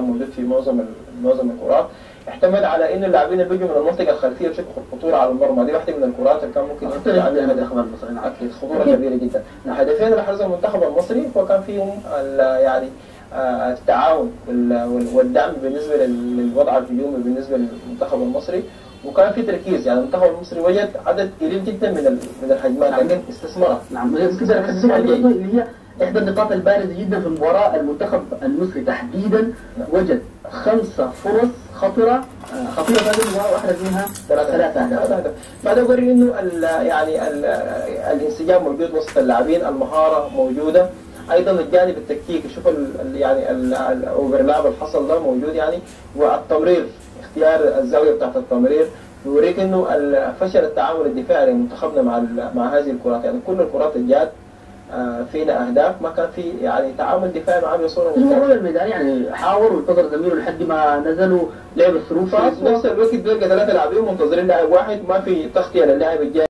موجود في معظم الكرات. اعتمد على ان اللاعبين اللي بيجوا من المنطقه الخلفيه بشكل خطوره على المرمى. دي واحده من الكرات اللي كان ممكن ينتج عنها هدف. اكيد خطوره كبيره جدا. الهدفين اللي حرزهم المنتخب المصري وكان فيهم يعني التعاون والدعم بالنسبه للوضع الهجومي بالنسبه للمنتخب المصري، وكان في تركيز. يعني المنتخب المصري وجد عدد قليل جدا من الهجمات لكن استثمرها. نعم كده اللي هي احدى النقاط البارزه جدا في المباراه. المنتخب المصري تحديدا وجد 5 فرص خطره في هذه المباراه واحده منها 3 اهداف. فهذا يوري انه يعني الانسجام موجود وسط اللاعبين، المهاره موجوده، ايضا الجانب التكتيكي. شوف يعني الاوفرلاب اللي حصل ده موجود يعني، والتمرير اختيار الزاويه بتاعت التمرير بيوريك انه فشل التعامل الدفاعي لمنتخبنا مع هذه الكرات. يعني كل الكرات اللي جات فينا اهداف ما كان في يعني تعامل دفاعي معاه بصوره ممتازه. الميدان يعني حاول وانتظر زميله لحد ما نزلوا لعب الثروف. في نفس الوقت بيلقى 3 لاعبين منتظرين لاعب واحد، ما في تغطيه للاعب الجاي.